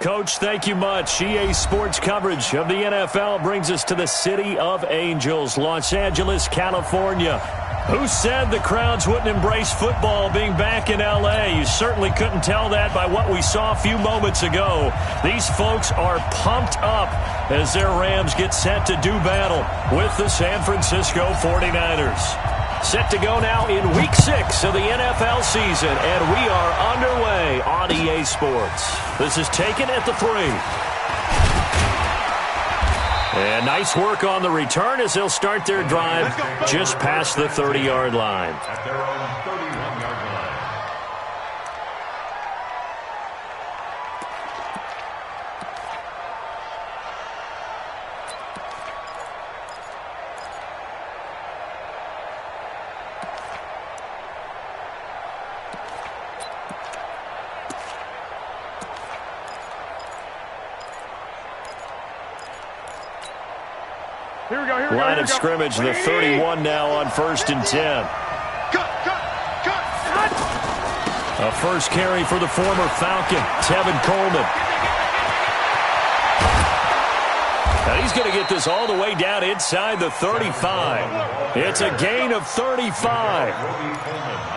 Coach, thank you much. EA Sports coverage of the NFL brings us to the City of Angels, Los Angeles, California. Who said the crowds wouldn't embrace football being back in L.A.? You certainly couldn't tell that by what we saw a few moments ago. These folks are pumped up as their Rams get set to do battle with the San Francisco 49ers. Set to go now in Week 6 of the NFL season, and we are underway on EA Sports. This is taken at the 3. And nice work on the return as they'll start their drive just past the 30-yard line. At their own 31-yard line. Line of scrimmage, the 31 now on 1st and 10. A first carry for the former Falcon, Tevin Coleman. And he's going to get this all the way down inside the 35. It's a gain of 35.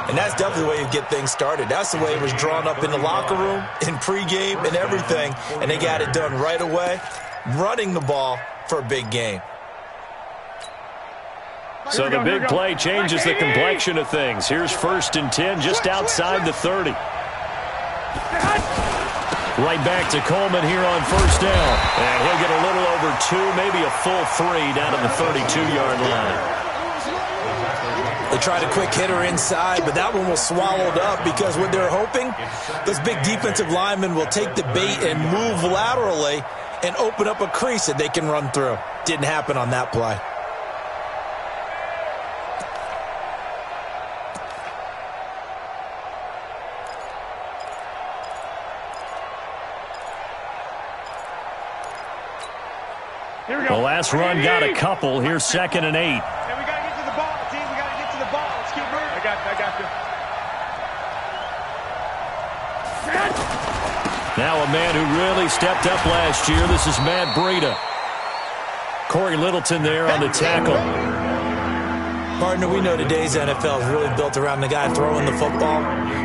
And that's definitely the way you get things started. That's the way it was drawn up in the locker room, in pregame, and everything. And they got it done right away, running the ball for a big game. So the big play changes the complexion of things. Here's 1st and 10 just outside the 30. Right back to Coleman here on 1st down. And he'll get a little over 2, maybe a full 3 down at the 32-yard line. They tried a quick hitter inside, but that one was swallowed up because what they're hoping, those big defensive linemen will take the bait and move laterally and open up a crease that they can run through. Didn't happen on that play. The last run got a couple. Here's 2nd and 8. And we got to get to the ball, team. We got to get to the ball. Let's keep moving. I got you. Now a man who really stepped up last year. This is Matt Breida. Corey Littleton there on the tackle. Partner, we know today's NFL is really built around the guy throwing the football.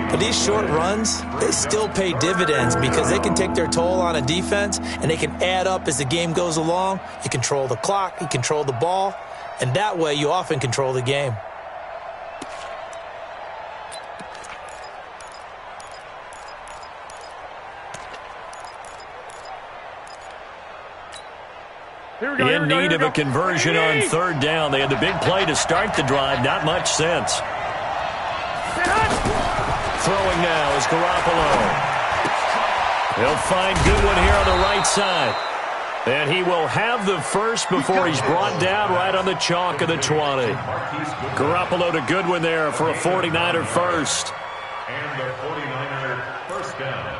But these short runs, they still pay dividends because they can take their toll on a defense and they can add up as the game goes along. You control the clock, you control the ball, and that way you often control the game. In need of a conversion on 3rd down. They had the big play to start the drive. Not much sense. Throwing now is Garoppolo. He'll find Goodwin here on the right side. And he will have the first before he's brought down right on the chalk of the 20. Garoppolo to Goodwin there for a 49er first. And the 49er first down.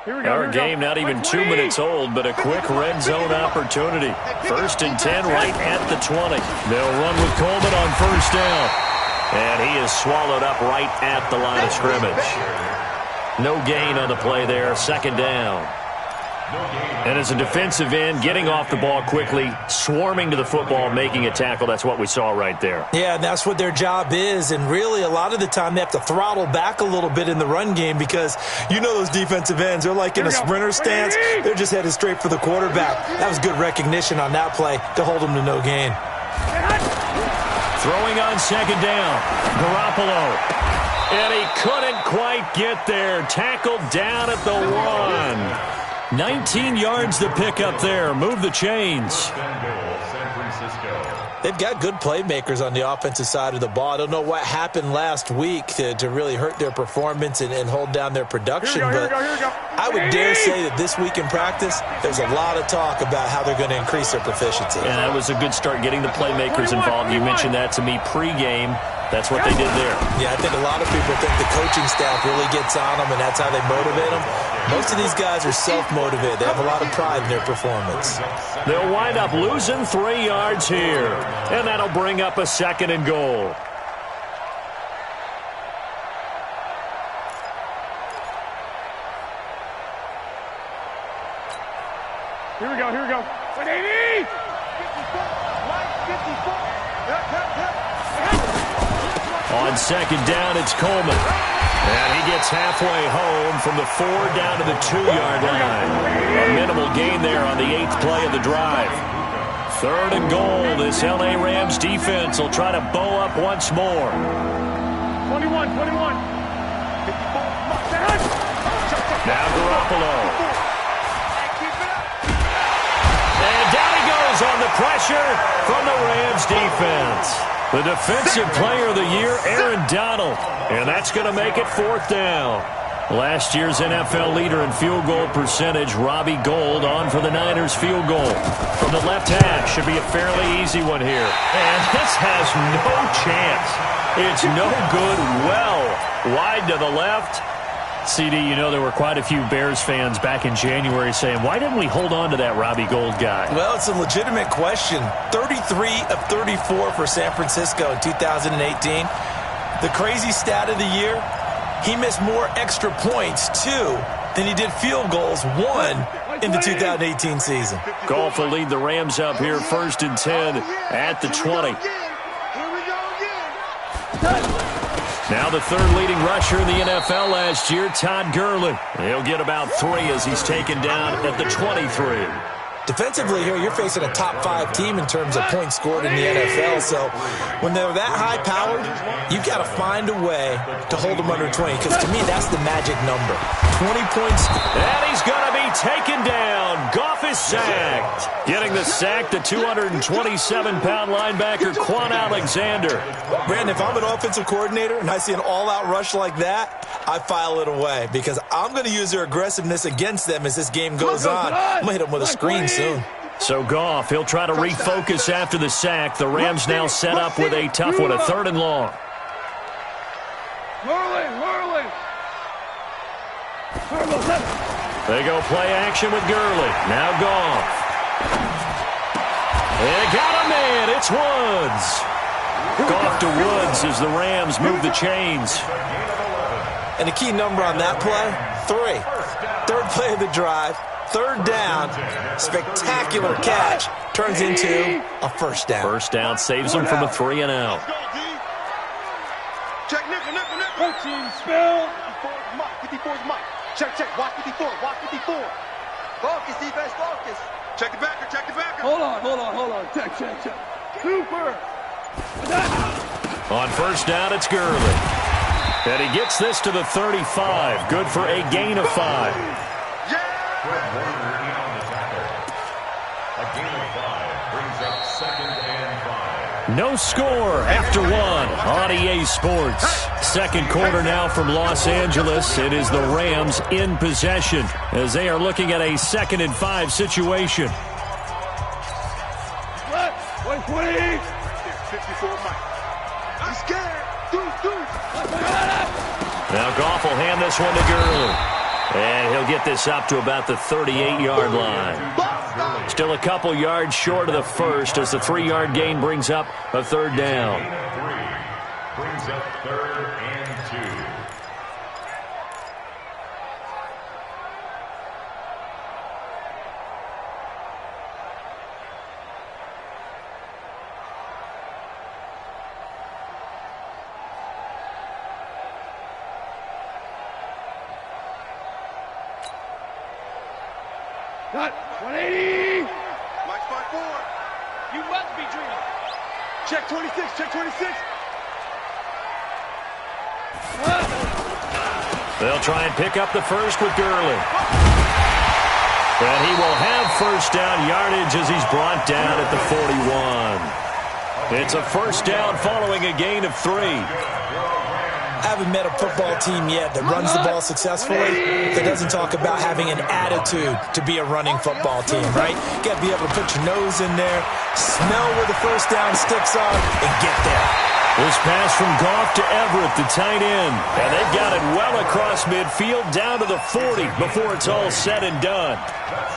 Our game not even 2 minutes old, but a quick red zone opportunity. 1st and 10 right at the 20. They'll run with Coleman on 1st down. And he is swallowed up right at the line of scrimmage. No gain on the play there. 2nd down. And as a defensive end, getting off the ball quickly, swarming to the football, making a tackle, that's what we saw right there. Yeah, and that's what their job is. And really, a lot of the time, they have to throttle back a little bit in the run game because you know those defensive ends, they're like in a sprinter stance. They're just headed straight for the quarterback. That was good recognition on that play to hold them to no gain. Throwing on 2nd down, Garoppolo. And he couldn't quite get there. Tackled down at the 1. 19 yards to pick up there. Move the chains. They've got good playmakers on the offensive side of the ball. I don't know what happened last week to really hurt their performance and hold down their production. But I would dare say that this week in practice, there's a lot of talk about how they're going to increase their proficiency. And that was a good start getting the playmakers involved. You mentioned that to me pregame. That's what they did there. Yeah, I think a lot of people think the coaching staff really gets on them, and that's how they motivate them. Most of these guys are self-motivated. They have a lot of pride in their performance. They'll wind up losing 3 yards here, and that'll bring up a 2nd and goal. Here we go, here we go. 180! 54, On second down, it's Coleman. And he gets halfway home from the 4 down to the 2-yard line. A minimal gain there on the 8th play of the drive. 3rd and goal. This L.A. Rams defense will try to bow up once more. 21. Now Garoppolo. And down he goes on the pressure from the Rams defense. The defensive player of the year, Aaron Donald. And that's going to make it 4th down. Last year's NFL leader in field goal percentage, Robbie Gould, on for the Niners field goal. From the left half, should be a fairly easy one here. And this has no chance. It's no good. Well, wide to the left. CD, you know there were quite a few Bears fans back in January saying, why didn't we hold on to that Robbie Gould guy? Well, it's a legitimate question. 33 of 34 for San Francisco in 2018. The crazy stat of the year, he missed more extra points, 2, than he did field goals, 1, in the 2018 season. Goff will lead the Rams up here, 1st and 10 at the 20. Now the 3rd leading rusher in the NFL last year, Todd Gurley. He'll get about 3 as he's taken down at the 23. Defensively here, you're facing a top 5 team in terms of points scored in the NFL. So when they're that high-powered, you've got to find a way to hold them under 20. Because to me, that's the magic number. 20 points. And he's going to be taken down. Goff is sacked. Getting the sack, the 227-pound linebacker, Quan Alexander. Brandon, if I'm an offensive coordinator and I see an all-out rush like that, I file it away. Because I'm going to use their aggressiveness against them as this game goes on. I'm going to hit them with a screen soon. So Goff, he'll try to refocus after the sack. The Rams now set up with a tough one, a 3rd and long. Merlin. They go play action with Gurley. Now Goff. They got a man. It's Woods. Goff to Woods as the Rams move the chains. And the key number on that play, 3. 3rd play of the drive. 3rd down, spectacular catch, turns into a 1st down. 1st down saves them from a 3 and out. Check, nickel. Team spell. 54's Mike. Check. Watch 54. Focus, defense, focus. Check the backer. Hold on. Check. Super. On 1st down, it's Gurley. And he gets this to the 35. Good for a gain of 5. Fred Warner in on the tackle. A gain of 5 brings up 2nd and 5. No score after 1 on EA Sports. 2nd quarter now from Los Angeles. It is the Rams in possession as they are looking at a 2nd and 5 situation. 120. 54 Mike. I'm scared. Dude. Now Goff will hand this one to Gurley. And he'll get this up to about the 38-yard line. Still a couple yards short of the 1st as the 3-yard gain brings up a 3rd down. Brings up 3rd and 2. Cut. 180. Mike's 5-4. You must be dreaming. Check 26. They'll try and pick up the 1st with Gurley. And he will have 1st down yardage as he's brought down at the 41. It's a 1st down following a gain of 3. I haven't met a football team yet that runs the ball successfully that doesn't talk about having an attitude to be a running football team, right? You got to be able to put your nose in there, smell where the 1st down sticks are, and get there. This pass from Goff to Everett, the tight end. And they've got it well across midfield down to the 40 before it's all said and done.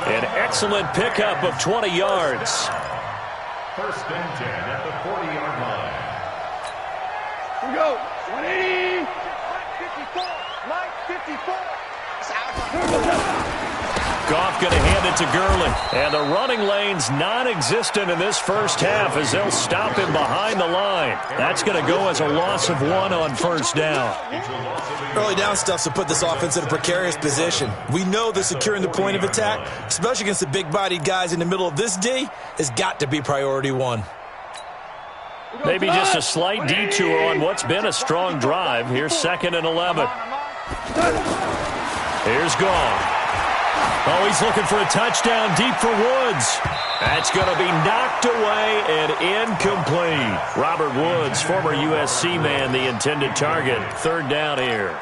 An excellent pickup of 20 yards. 1st and 10 at the 40-yard line. Here we go. 180. Mike 54. It's out. Goff going to hand it to Gurley. And the running lane's non-existent in this first half as they'll stop him behind the line. That's going to go as a loss of 1 on first down. Early down stuff's to put this offense in a precarious position. We know that securing the point of attack, especially against the big-bodied guys in the middle of this D, has got to be priority 1. Maybe just a slight detour on what's been a strong drive. Here's 2nd and 11. Here's Goff. Oh, he's looking for a touchdown deep for Woods. That's going to be knocked away and incomplete. Robert Woods, former USC man, the intended target. 3rd down here.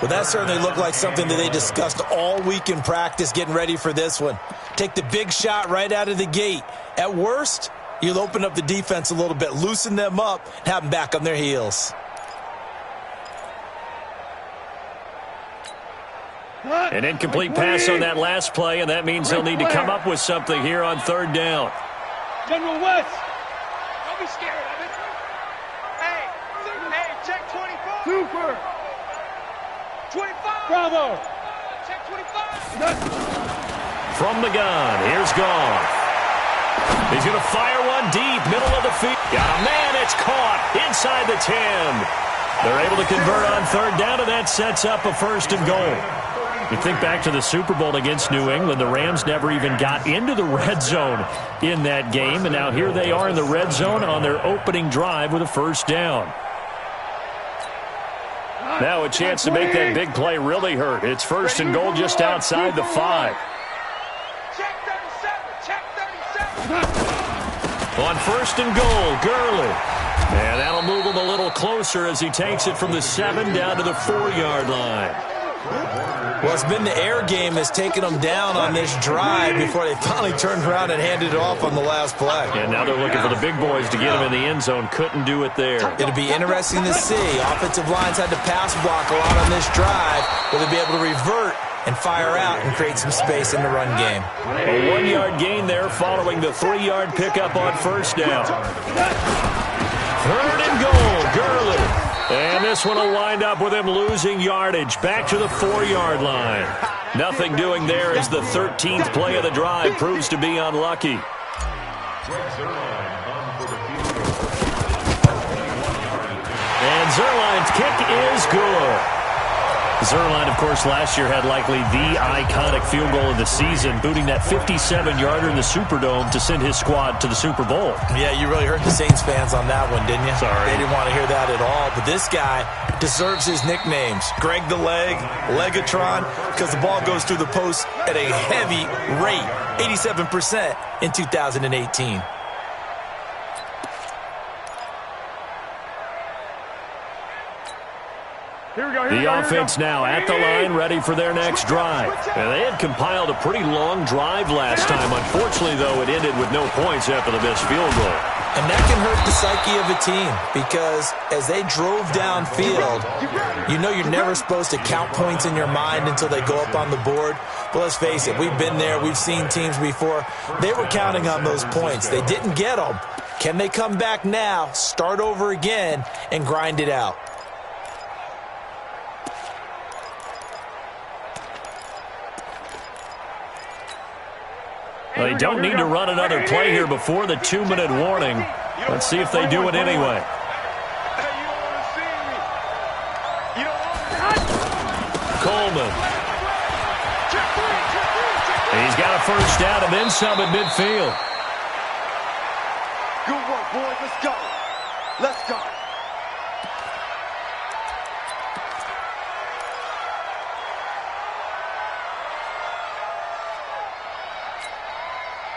Well, that certainly looked like something that they discussed all week in practice getting ready for this one. Take the big shot right out of the gate. At worst, you'll open up the defense a little bit, loosen them up, and have them back on their heels. An incomplete pass on that last play, and that means they'll need to come up with something here on 3rd down. General West. Don't be scared of it. Hey, check 24. Super. 25. Bravo. Check 25. From the gun, here's Goff. He's going to fire one deep, middle of the field. Got a man, it's caught inside the 10. They're able to convert on 3rd down, and that sets up a 1st and goal. You think back to the Super Bowl against New England, the Rams never even got into the red zone in that game, and now here they are in the red zone on their opening drive with a 1st down. Now a chance to make that big play really hurt. It's 1st and goal just outside the 5. Check 37. Check 37. On 1st and goal, Gurley. And that'll move him a little closer as he takes it from the 7 down to the 4-yard line. Well, it's been the air game that's taken them down on this drive before they finally turned around and handed it off on the last play. And now they're looking for the big boys to get him in the end zone. Couldn't do it there. It'll be interesting to see. Offensive lines had to pass block a lot on this drive. Will they be able to revert and fire out and create some space in the run game? A 1-yard gain there following the 3-yard pickup on 1st down. 3rd and goal, Gurley. And this one will wind up with him losing yardage back to the 4-yard line. Nothing doing there as the 13th play of the drive proves to be unlucky. And Zerline's kick is good. Zerline, of course, last year had likely the iconic field goal of the season, booting that 57-yarder in the Superdome to send his squad to the Super Bowl. Yeah, you really hurt the Saints fans on that one, didn't you? Sorry. They didn't want to hear that at all. But this guy deserves his nicknames. Greg the Leg, Legatron, because the ball goes through the post at a heavy rate, 87% in 2018. The offense now at the line, ready for their next drive. And they had compiled a pretty long drive last time. Unfortunately, though, it ended with no points after the missed field goal. And that can hurt the psyche of a team because as they drove downfield, you know you're never supposed to count points in your mind until they go up on the board. But let's face it, we've been there. We've seen teams before. They were counting on those points. They didn't get them. Can they come back now, start over again, and grind it out? They don't need to run another play here before the 2-minute warning. Let's see if they do it anyway. Coleman. He's got a 1st down and then some at midfield. Good work, boys. Let's go. Let's go.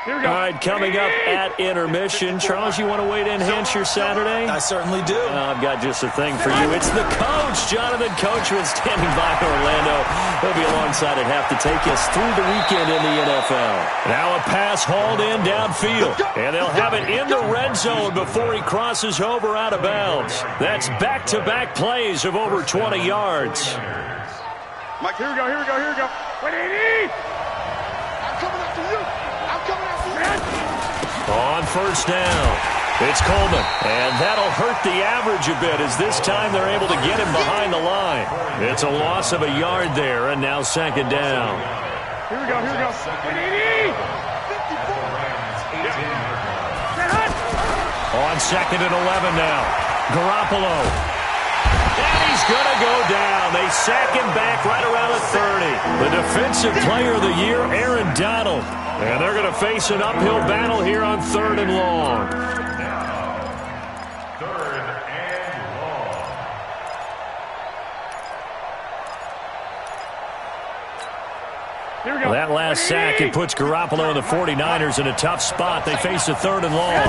All right, coming up at intermission. Charles, you want to wait to enhance your Saturday? I certainly do. I've got just a thing for you. It's the coach, Jonathan Coachman, standing by Orlando. He'll be alongside at half to take us through the weekend in the NFL. Now a pass hauled in downfield, and they'll have it in the red zone before he crosses over out of bounds. That's back-to-back plays of over 20 yards. Mike, here we go, here we go, here we go. What do you need? I'm coming after you. I'm coming after you. On 1st down, it's Coleman, and that'll hurt the average a bit as this time they're able to get him behind the line. It's a loss of a yard there, and now 2nd down. Here we go. On 2nd and 11 now. Garoppolo. And he's going to go down. They sack him back right around the 30. The Defensive Player of the Year, Aaron Donald. And they're going to face an uphill battle here on 3rd and long. That last sack, it puts Garoppolo and the 49ers in a tough spot. They face a 3rd and long.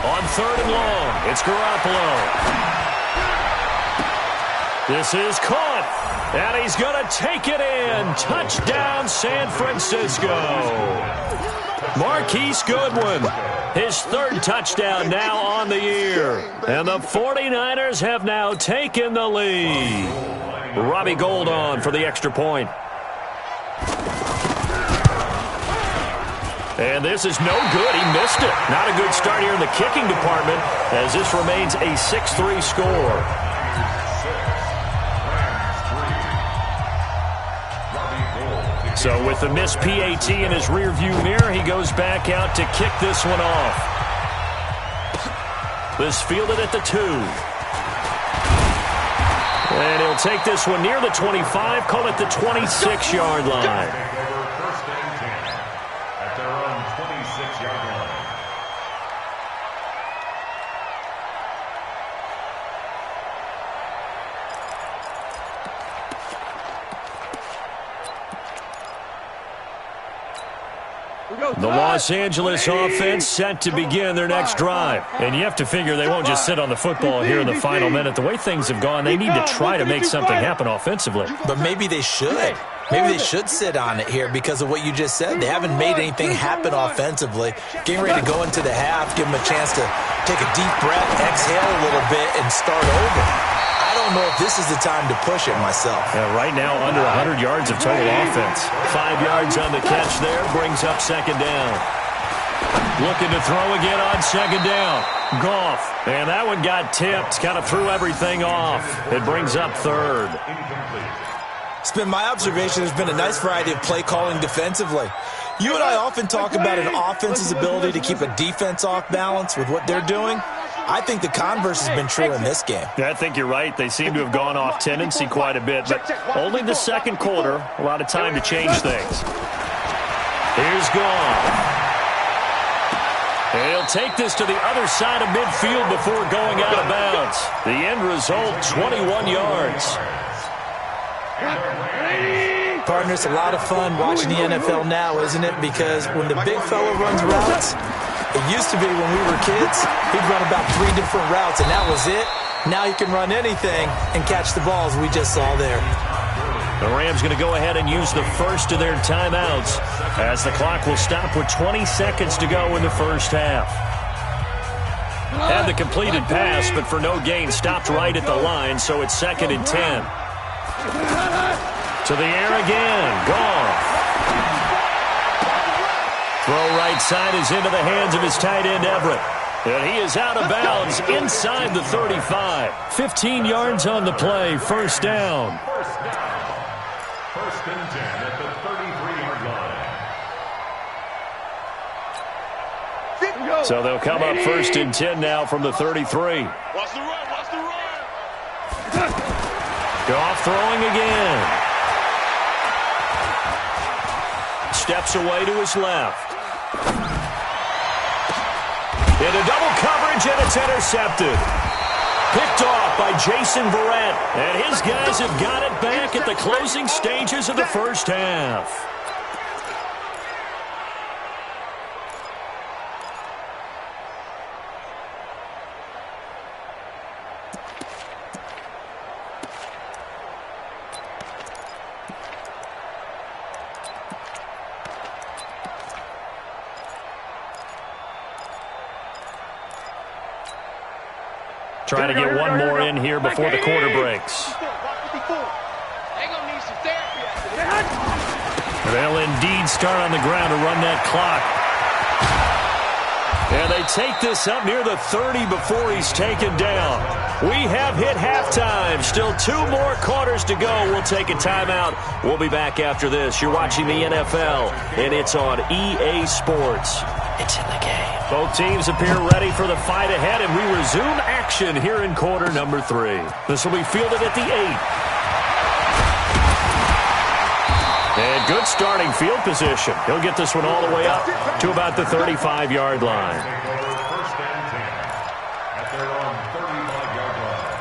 On 3rd and long, it's Garoppolo. This is caught, and he's going to take it in. Touchdown, San Francisco. Marquise Goodwin, his 3rd touchdown now on the year. And the 49ers have now taken the lead. Robbie Gould on for the extra point. And this is no good. He missed it. Not a good start here in the kicking department as this remains a 6-3 score. So with the missed PAT in his rearview mirror, he goes back out to kick this one off. This fielded at the 2. And he'll take this one near the 25, call it the 26-yard line. The Los Angeles offense set to begin their next drive. And you have to figure they won't just sit on the football here in the final minute. The way things have gone, they need to try to make something happen offensively. But maybe they should. Maybe they should sit on it here because of what you just said. They haven't made anything happen offensively. Getting ready to go into the half, give them a chance to take a deep breath, exhale a little bit, and start over. I don't know if this is the time to push it myself. Right now, under 100 yards of total offense. 5 yards on the catch there, brings up 2nd down. Looking to throw again on 2nd down. Goff, and that one got tipped, kind of threw everything off. It brings up 3rd. It's been my observation there's been a nice variety of play calling defensively. You and I often talk about an offense's ability to keep a defense off balance with what they're doing. I think the converse has been true in this game. Yeah, I think you're right. They seem to have gone off tendency quite a bit, but only the 2nd quarter, a lot of time to change things. Here's Goff. And he'll take this to the other side of midfield before going out of bounds. The end result, 21 yards. Partner, it's a lot of fun watching the NFL now, isn't it? Because when the big fella runs routes, it used to be when we were kids, he'd run about 3 different routes, and that was it. Now he can run anything and catch the balls we just saw there. The Rams going to go ahead and use the first of their timeouts as the clock will stop with 20 seconds to go in the first half. Had the completed pass, but for no gain, stopped right at the line, so it's 2nd and 10. To the air again. Goff. Throw right side is into the hands of his tight end, Everett. And he is out of bounds inside the 35. 15 yards on the play. 1st down. First and 10 at the 33-yard line. So they'll come up 1st and 10 now from the 33. Watch the run. Watch the run. Goff throwing again. Steps away to his left. Into double coverage, and it's intercepted. Picked off by Jason Verrett. And his guys have got it back at the closing stages of the first half. Trying to get one more in here before the quarter breaks. They'll indeed start on the ground to run that clock. And they take this up near the 30 before he's taken down. We have hit halftime. Still 2 more quarters to go. We'll take a timeout. We'll be back after this. You're watching the NFL, and it's on EA Sports. It's in the game. Both teams appear ready for the fight ahead, and we resume action here in quarter number 3. This will be fielded at the 8. And good starting field position. He'll get this one all the way up to about the 35-yard line. First and 10 at their own 35-yard line.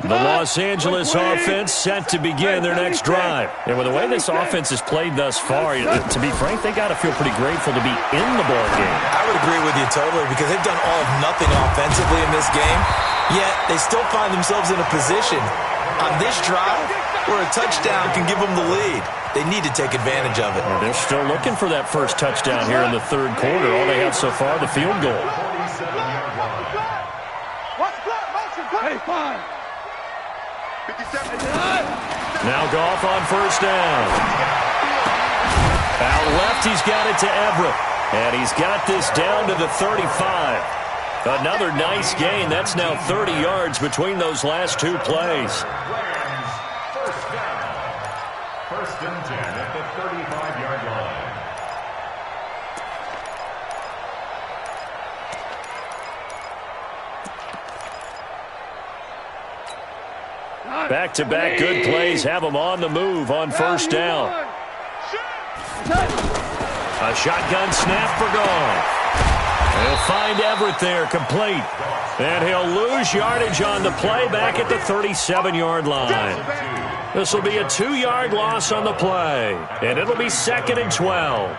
The Los Angeles offense set to begin their next drive. And with the way this offense has played thus far, to be frank, they got to feel pretty grateful to be in the ball game. I would agree with you totally because they've done all of nothing offensively in this game, yet they still find themselves in a position on this drive where a touchdown can give them the lead. They need to take advantage of it. They're still looking for that first touchdown here in the third quarter. All they have so far, the field goal. Hey, fine. Now Goff on first down. Out left, he's got it to Everett. And he's got this down to the 35. Another nice gain. That's now 30 yards between those last 2 plays. First down. First and 10 at the 35-yard line. Back-to-back good plays have them on the move on first down. A shotgun snap for Goff. He'll find Everett there, complete. And he'll lose yardage on the play back at the 37-yard line. This will be a 2-yard loss on the play. And it'll be 2nd and 12.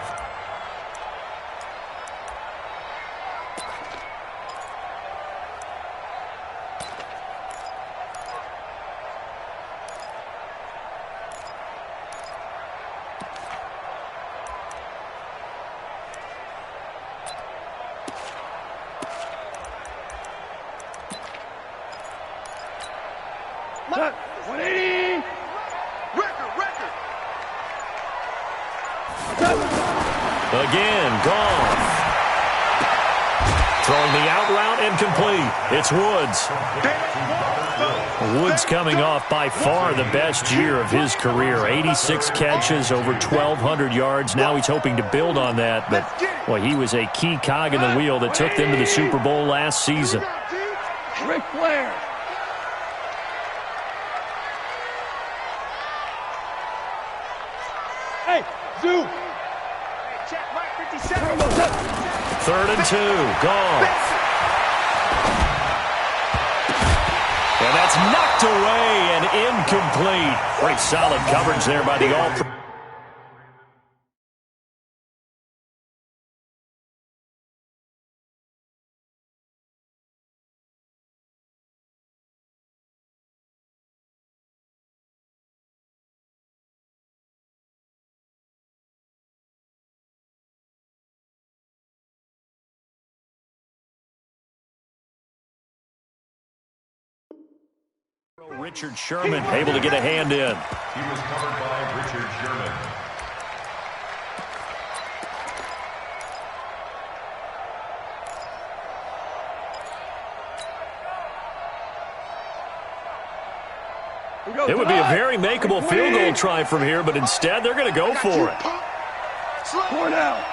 Again, Goff. Throwing the out route incomplete. It's Woods. Woods coming off by far the best year of his career. 86 catches, over 1,200 yards. Now he's hoping to build on that, but well, he was a key cog in the wheel that took them to the Super Bowl last season. Ric Flair. Hey, Zoo. Check, Mike 57. 3rd and 2, Goff. And that's knocked away and incomplete. Great solid coverage there by the All-Pro. Richard Sherman able to get a hand in. He was covered by Richard Sherman. It would be a very makeable field goal try from here, but instead they're going to go for it. Cornell.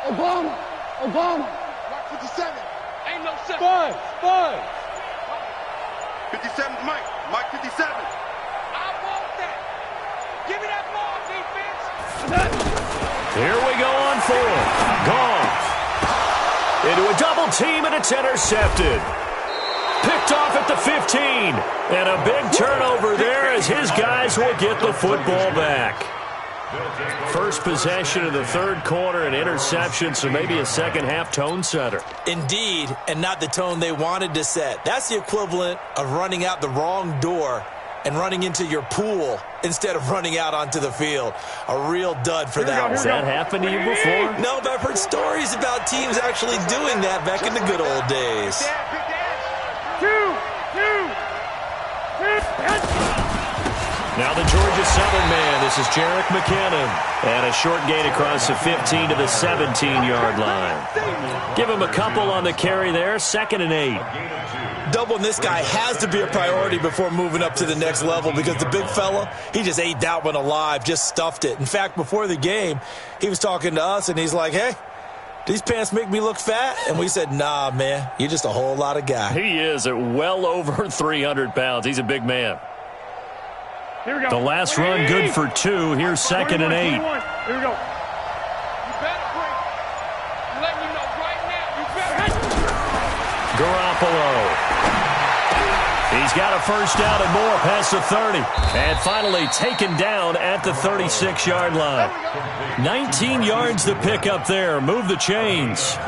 Obama. 57. Ain't no 7. 5. 57's Mike. Mike 57. I want that. Give me that ball, defense. Here we go on 4th. Goff. Into a double team, and it's intercepted. Picked off at the 15. And a big turnover there as his guys will get the football back. First possession of the third quarter, an interception, so maybe a second-half tone setter. Indeed, and not the tone they wanted to set. That's the equivalent of running out the wrong door and running into your pool instead of running out onto the field. A real dud for that one. Has that happened to you before? No, but I've heard stories about teams actually doing that back in the good old days. Now the Georgia Southern man, this is Jerick McKinnon. And a short gain across the 15 to the 17-yard line. Give him a couple on the carry there, 2nd and 8. Doubling this guy has to be a priority before moving up to the next level because the big fella, he just ate that one alive, just stuffed it. In fact, before the game, he was talking to us, and he's like, hey, these pants make me look fat? And we said, nah, man, you're just a whole lot of guy. He is at well over 300 pounds. He's a big man. Here we go. The last run good for 2. Here's 2nd and 8. Here we go. You better break. I'm letting you know right now. You better hit. Garoppolo. He's got a first down and more past the 30. And finally taken down at the 36-yard line. 19 yards to pick up there. Move the chains.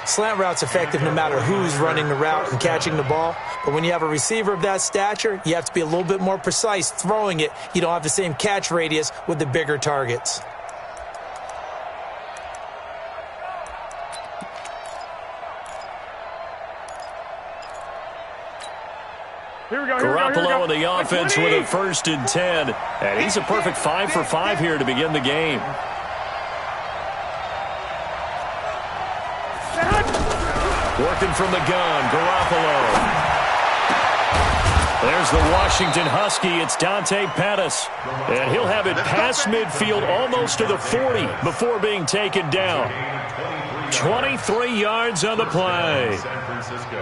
Slant route's effective no matter who's running the route and catching the ball. But when you have a receiver of that stature, you have to be a little bit more precise throwing it. You don't have the same catch radius with the bigger targets. Here we go. Garoppolo and the offense with a 1st and 10. And he's a perfect 5 for 5 here to begin the game. Working from the gun, Garoppolo. There's the Washington Husky. It's Dante Pettis. And he'll have it past midfield almost to the 40 before being taken down. 23 yards on the play. San Francisco.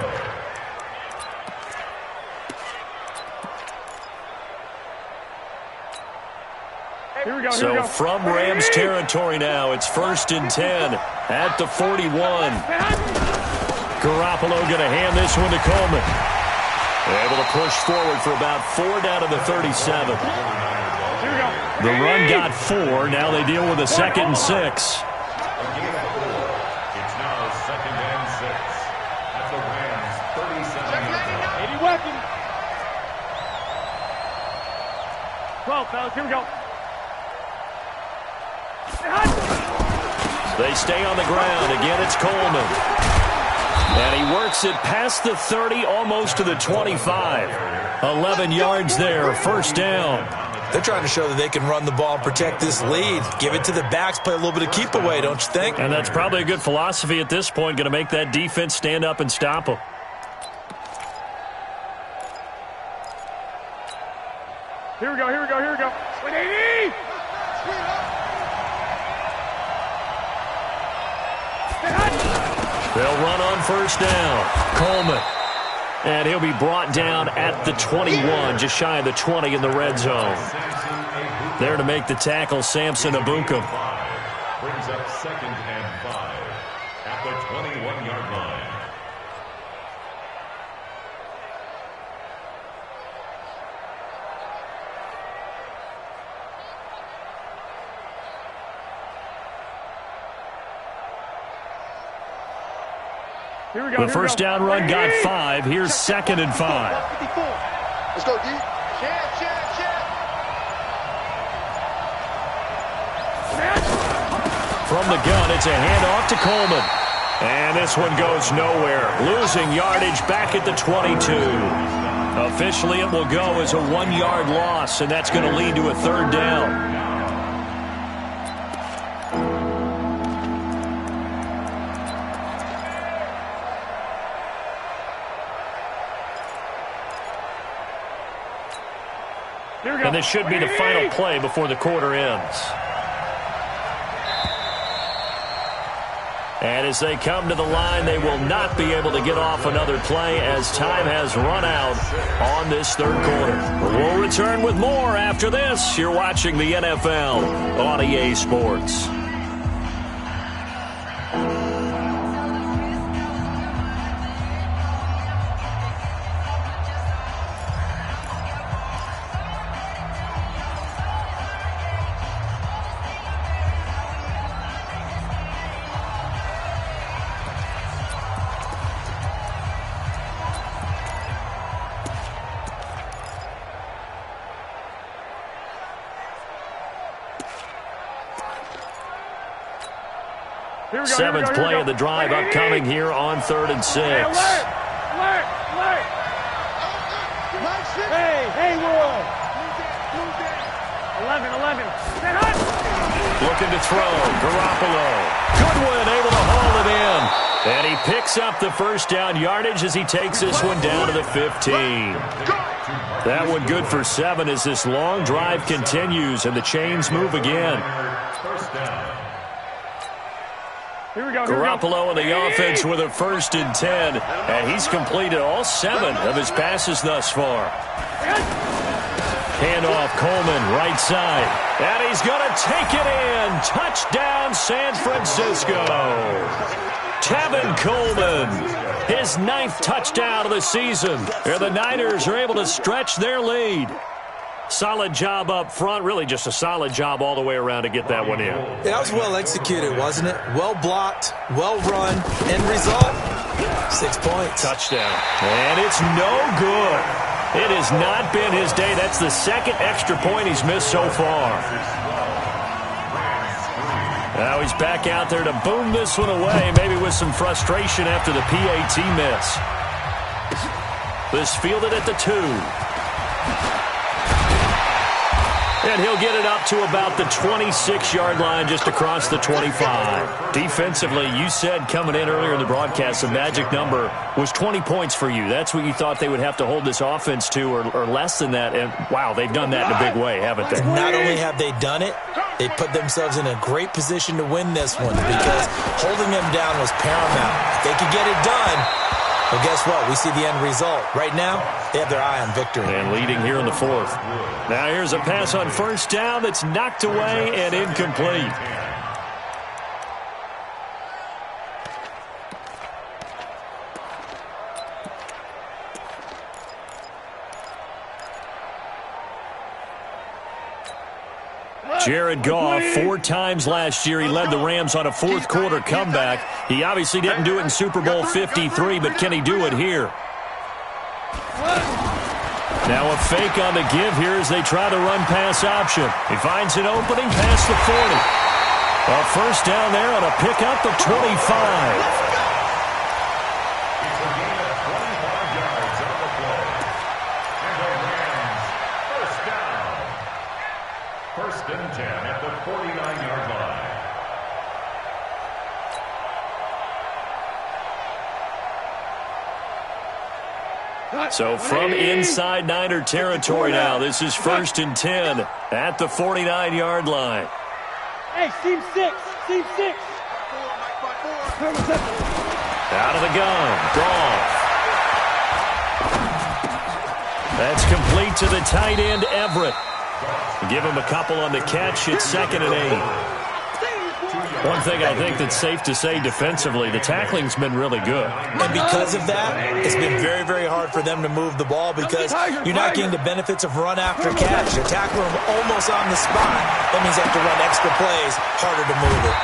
So from Rams territory now, it's 1st and 10 at the 41. Garoppolo going to hand this one to Coleman. Able to push forward for about 4 down to the 37. The run got 4. Now they deal with a 2nd and 6. It's now 2nd and 6 at the Rams 37. 80 weapons. 12, fellas. Here we go. They stay on the ground. Again, it's Coleman. And he works it past the 30, almost to the 25. 11 yards there, 1st down. They're trying to show that they can run the ball and protect this lead. Give it to the backs, play a little bit of keep away, don't you think? And that's probably a good philosophy at this point, going to make that defense stand up and stop them. Here we go. Sweet 80. They'll run on 1st down. Coleman. And he'll be brought down at the 21, just shy of the 20 in the red zone. There to make the tackle, Samson Abuka. Brings up 2nd and 5 at the 21-yard line. The first down run got 5. Here's 2nd and 5. Let's go, D. From the gun, it's a handoff to Coleman. And this one goes nowhere. Losing yardage back at the 22. Officially, it will go as a 1-yard loss, and that's going to lead to a 3rd down. And this should be the final play before the quarter ends. And as they come to the line, they will not be able to get off another play as time has run out on this 3rd quarter. We'll return with more after this. You're watching the NFL on EA Sports. Seventh play of the drive upcoming here on 3rd and 6. Hey, Haywood. 11. Looking to throw. Garoppolo. Goodwin able to haul it in. And he picks up the first down yardage as he takes this one down to the 15. That one good for 7 as this long drive continues and the chains move again. Garoppolo and the offense with a 1st and 10. And he's completed all 7 of his passes thus far. Handoff, Coleman, right side. And he's going to take it in. Touchdown, San Francisco. Tevin Coleman, his 9th touchdown of the season. And the Niners are able to stretch their lead. Solid job up front. Really just a solid job all the way around to get that one in. That was well executed, wasn't it? Well blocked, well run. End result, 6 points. Touchdown. And it's no good. It has not been his day. That's the 2nd extra point he's missed so far. Now he's back out there to boom this one away, maybe with some frustration after the PAT miss. This fielded at the 2. And he'll get it up to about the 26-yard line, just across the 25. Defensively, you said coming in earlier in the broadcast, the magic number was 20 points for you. That's what you thought they would have to hold this offense to, or less than that. And, wow, they've done that in a big way, haven't they? Not only have they done it, they put themselves in a great position to win this one because holding them down was paramount. If they could get it done, well, guess what? We see the end result. Right now, they have their eye on victory. And leading here in the 4th. Now here's a pass on 1st down that's knocked away and incomplete. Jared Goff, 4 times last year, he led the Rams on a 4th quarter comeback. He obviously didn't do it in Super Bowl 53, but can he do it here? Now a fake on the give here as they try to run pass option. He finds an opening past the 40. A 1st down there on a pickup of 25. So from inside Niner territory now, this is 1st and 10 at the 49-yard line. Hey, seam 6. Out of the gun, Goff. That's complete to the tight end, Everett. Give him a couple on the catch. It's 2nd and 8. One thing I think that's safe to say defensively, the tackling's been really good. And because of that, it's been very, very hard for them to move the ball because you're not getting the benefits of run after catch. You're tackling them almost on the spot. That means they have to run extra plays, harder to move it.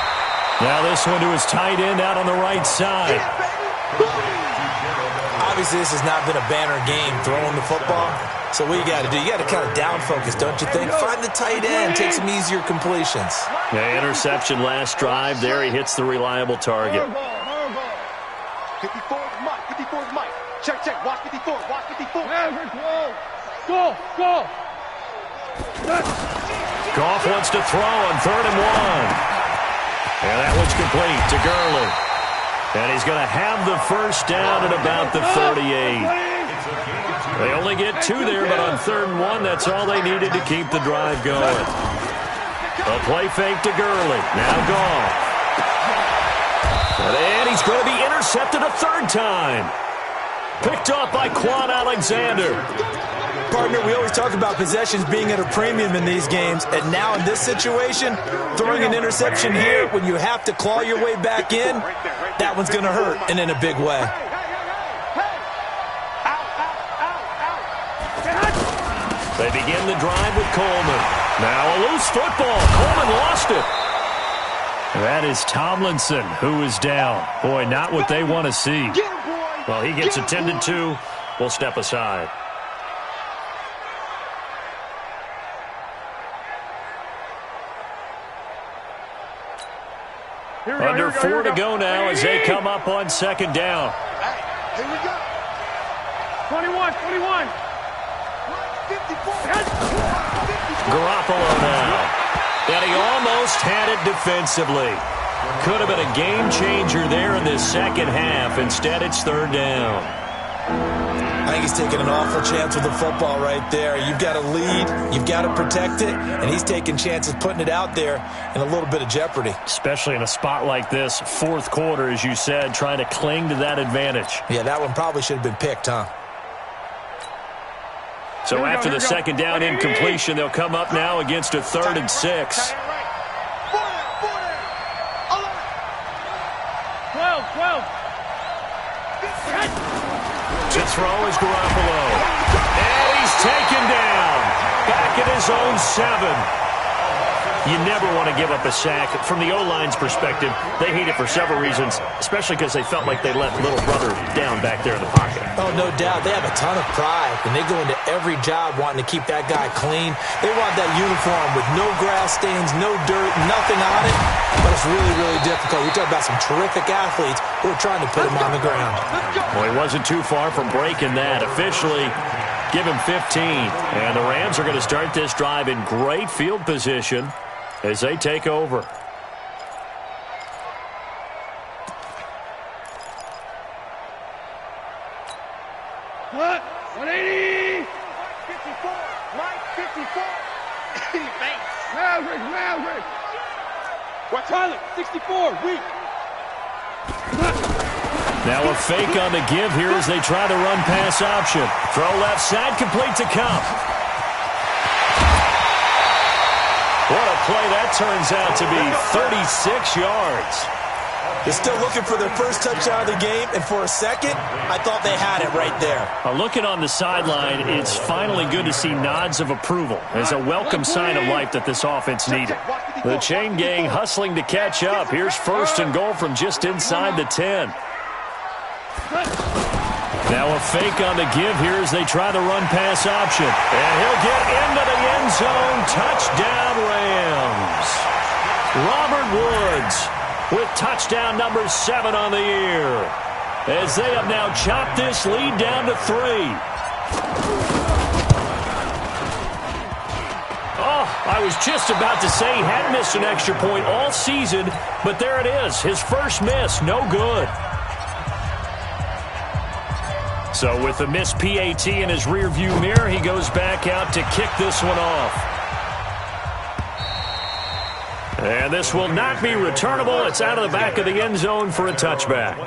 Now this one to his tight end out on the right side. Obviously, this has not been a banner game throwing the football. So what you got to do, you got to kind of down focus, don't you think? Find the tight end, take some easier completions. Yeah, interception last drive. There he hits the reliable target. 54 is Mike. Check. Watch 54. Go. Goff wants to throw on 3rd and 1. And that one's complete to Gurley. And he's going to have the 1st down at about the 38. They only get 2 there, but on 3rd and 1, that's all they needed to keep the drive going. A play fake to Gurley. Now Goff. And he's going to be intercepted a 3rd time. Picked off by Quan Alexander. Partner, we always talk about possessions being at a premium in these games, and now in this situation, throwing an interception here when you have to claw your way back in, that one's going to hurt, and in a big way. They begin the drive with Coleman. Now a loose football. Coleman lost it. That is Tomlinson who is down. Boy, not what they want to see. Well, he gets attended to. We'll step aside. Under 4 to go now as they come up on second down. Hey, here we go. 21. Garoppolo now. And he almost had it defensively. Could have been a game changer there in this second half. Instead, it's third down. I think he's taking an awful chance with the football right there. You've got to lead, you've got to protect it, and he's taking chances putting it out there in a little bit of jeopardy. Especially in a spot like this, fourth quarter, as you said, trying to cling to that advantage. Yeah, that one probably should have been picked, huh? So after the second down incompletion, they'll come up now against a 3rd and 6. 12. To throw is Garoppolo. And he's taken down. Back at his own 7. You never want to give up a sack. From the O-line's perspective, they hate it for several reasons, especially because they felt like they let little brother down back there in the pocket. Oh, no doubt. They have a ton of pride, and they go into every job wanting to keep that guy clean. They want that uniform with no grass stains, no dirt, nothing on it. But it's really, really difficult. We talk about some terrific athletes who are trying to put him on the ground. Well, he wasn't too far from breaking that. Officially, give him 15. And the Rams are going to start this drive in great field position as they take over. What? 180. Mike 54. Thanks. Maverick. What? Tyler, 64. Weak. Now a fake on the give here as they try the run pass option. Throw left side, complete to Cup. What a play that turns out to be, 36 yards. They're still looking for their first touchdown of the game, and for a second, I thought they had it right there. Looking on the sideline, it's finally good to see nods of approval as a welcome sign of life that this offense needed. The chain gang hustling to catch up. Here's 1st and goal from just inside the 10. Now a fake on the give here as they try the run pass option. And he'll get into the end zone. Touchdown, Rams. Robert Woods with touchdown number 7 on the year, as they have now chopped this lead down to 3. Oh, I was just about to say he hadn't missed an extra point all season, but there it is. His first miss, no good. So with the missed PAT in his rearview mirror, he goes back out to kick this one off. And this will not be returnable. It's out of the back of the end zone for a touchback.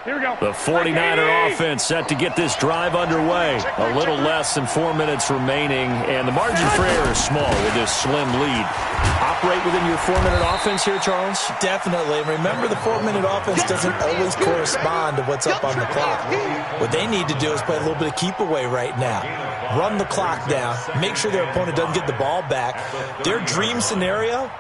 Here we go. The 49er offense set to get this drive underway. A little less than 4 minutes remaining, and the margin for error is small with this slim lead. Operate within your 4-minute offense here, Charles? Definitely. Remember, the 4-minute offense doesn't always correspond to what's up on the clock. What they need to do is play a little bit of keep away right now. Run the clock down. Make sure their opponent doesn't get the ball back. Their dream scenario,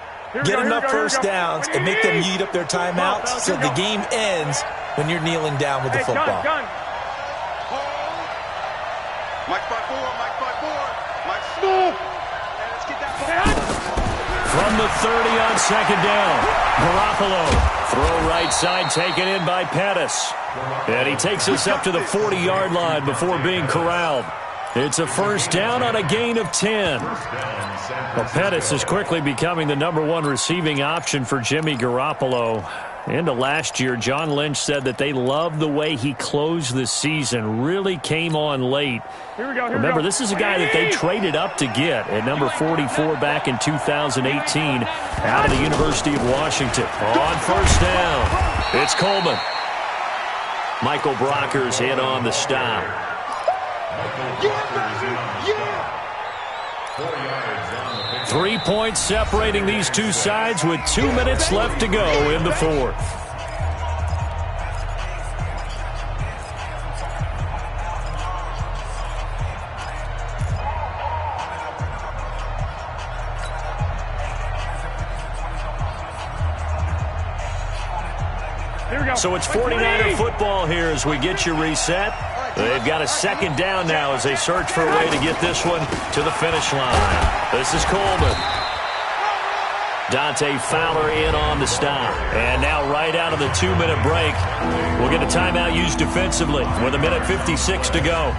get enough first downs and make them eat up their timeouts so the game ends when you're kneeling down with the football. Mike 5-4, Mike 5-4, Mike Snoop. Let's get that ball. From the 30 on second down, Garoppolo. Throw right side taken in by Pettis. And he takes us up to the 40-yard line before being corralled. It's a first down on a gain of 10. Well, Pettis is quickly becoming the #1 receiving option for Jimmy Garoppolo. Into last year, John Lynch said that they loved the way he closed the season, really came on late. Remember, this is a guy that they traded up to get at number 44 back in 2018 out of the University of Washington. On first down, it's Coleman. Michael Brockers in on the stop. 3 points separating these two sides with 2 minutes left to go in the fourth. So it's 49er football here as we get you reset. They've got a second down now as they search for a way to get this one to the finish line. This is Coleman. Dante Fowler in on the stop. And now right out of the 2-minute break, we'll get a timeout used defensively with 1:56 to go.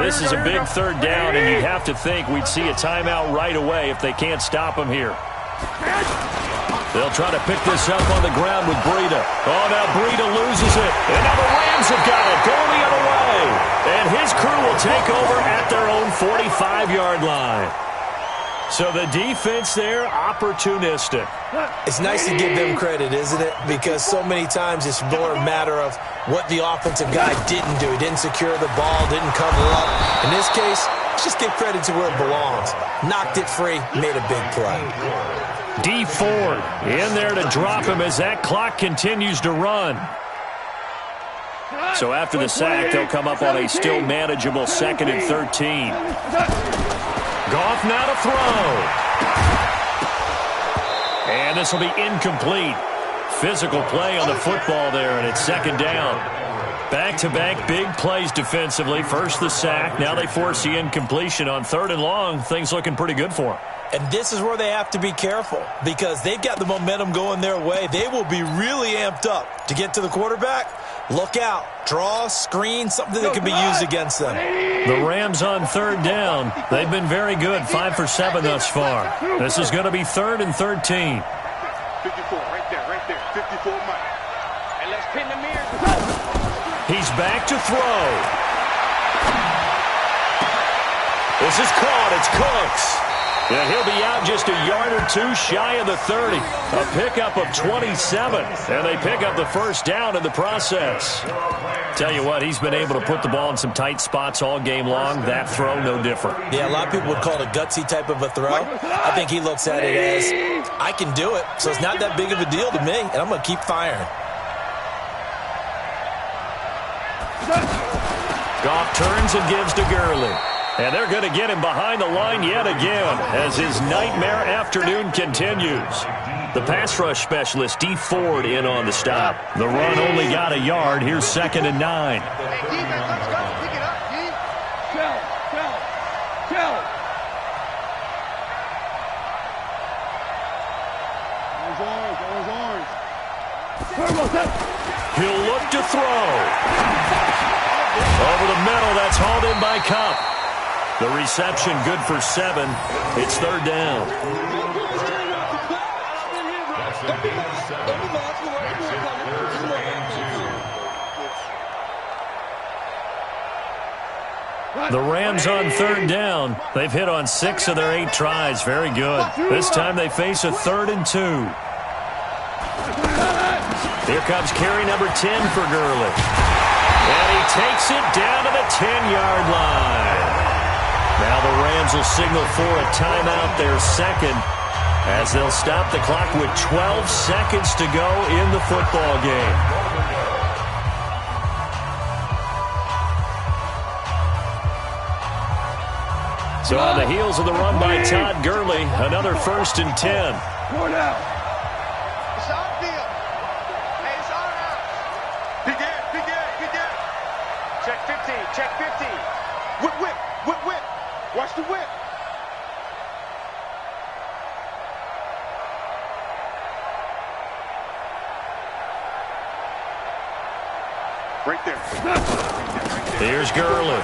This is a big third down, and you'd have to think we'd see a timeout right away if they can't stop him here. They'll try to pick this up on the ground with Breida. Oh, now Breida loses it. And now the Rams have got it going the other way. And his crew will take over at their own 45-yard line. So the defense there, opportunistic. It's nice to give them credit, isn't it? Because so many times it's more a matter of what the offensive guy didn't do. He didn't secure the ball, didn't cover up. In this case, just give credit to where it belongs. Knocked it free, made a big play. D Ford in there to drop him as that clock continues to run. So after the sack, they'll come up on a still manageable 2nd and 13. Goff now to throw. And this will be incomplete. Physical play on the football there, and it's 2nd down. Back-to-back big plays defensively. First the sack. Now they force the incompletion on 3rd and long. Things looking pretty good for them. And this is where they have to be careful because they've got the momentum going their way. They will be really amped up to get to the quarterback. Look out. Draw, screen, something that can be used against them. The Rams on 3rd down. They've been very good, 5 for 7 thus far. This is going to be 3rd and 13. 54, right there, 54 Mike. And let's pin the mirror. He's back to throw. This is caught. It's Cooks. Yeah, he'll be out just a yard or two shy of the 30. A pickup of 27. And they pick up the first down in the process. Tell you what, he's been able to put the ball in some tight spots all game long. That throw, no different. Yeah, a lot of people would call it a gutsy type of a throw. I think he looks at it as, I can do it, so it's not that big of a deal to me, and I'm going to keep firing. Goff turns and gives to Gurley. And they're going to get him behind the line yet again as his nightmare afternoon continues. The pass rush specialist, D Ford, in on the stop. The run only got a yard. Here's 2nd and 9. Hey, defense, let's go. Pick it up, D. Tell. Orange. He'll look to throw. Over the middle, that's hauled in by Cup. The reception good for 7. It's 3rd down. The Rams on 3rd down. They've hit on 6 of their 8 tries. Very good. This time they face a 3rd and 2. Here comes carry number 10 for Gurley. And he takes it down to the 10-yard line. Now the Rams will signal for a timeout, their 2nd, as they'll stop the clock with 12 seconds to go in the football game. So on the heels of the run by Todd Gurley, another 1st and 10. Going out. It's on field. Hey, it's on out. Big air. Check 15, check 15. Whip. Watch the whip. Right there. Here's Gurley.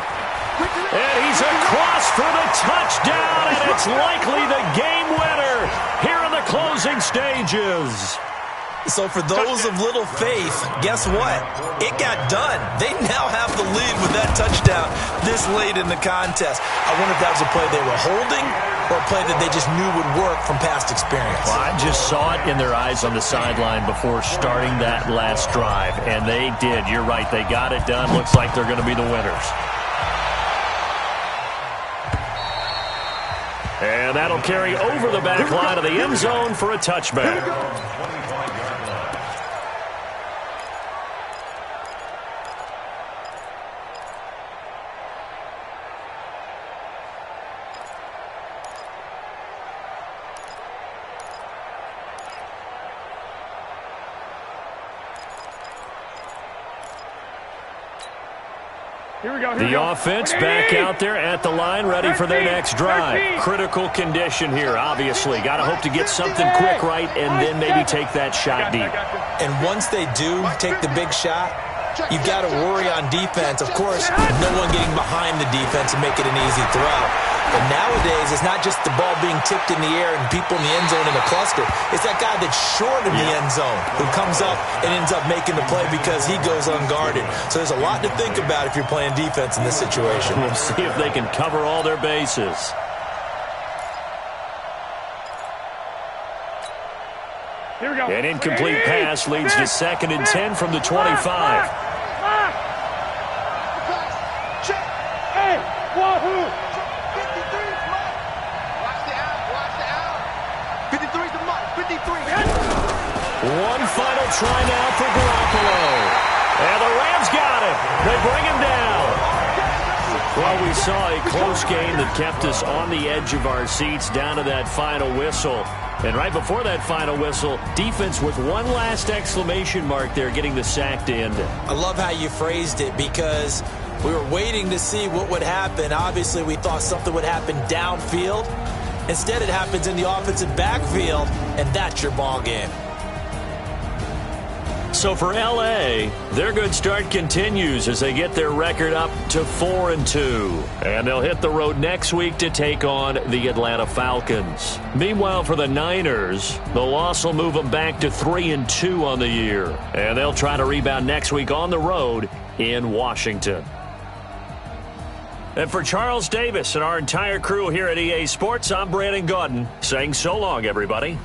And he's across for the touchdown, and it's likely the game winner here in the closing stages. So for those of little faith, guess what? It got done. They now have the lead with that touchdown this late in the contest. I wonder if that was a play they were holding or a play that they just knew would work from past experience. Well, I just saw it in their eyes on the sideline before starting that last drive, and they did. You're right. They got it done. Looks like they're going to be the winners. And that'll carry over the back line of the end zone for a touchback. Here we go. The offense back out there at the line, ready for their next drive. Critical condition here, obviously. Got to hope to get something quick right and then maybe take that shot deep. And once they do take the big shot, you've got to worry on defense. Of course, no one getting behind the defense and make it an easy throw. But nowadays, it's not just the ball being tipped in the air and people in the end zone in a cluster. It's that guy that's short of the end zone who comes up and ends up making the play because he goes unguarded. So there's a lot to think about if you're playing defense in this situation. We'll see if they can cover all their bases. Here we go. An incomplete pass leads to 2nd and 10 from the 25. Hey, wahoo! 53's the mark. 53. One final try now for Garoppolo. And the Rams got him. They bring him down. Well, we saw a close game that kept us on the edge of our seats down to that final whistle. And right before that final whistle, defense with one last exclamation mark there, getting the sack to end it. I love how you phrased it because we were waiting to see what would happen. Obviously, we thought something would happen downfield. Instead, it happens in the offensive backfield, and that's your ball game. So for L.A., their good start continues as they get their record up to 4-2. And they'll hit the road next week to take on the Atlanta Falcons. Meanwhile, for the Niners, the loss will move them back to 3-2 on the year. And they'll try to rebound next week on the road in Washington. And for Charles Davis and our entire crew here at EA Sports, I'm Brandon Gaudin saying so long, everybody.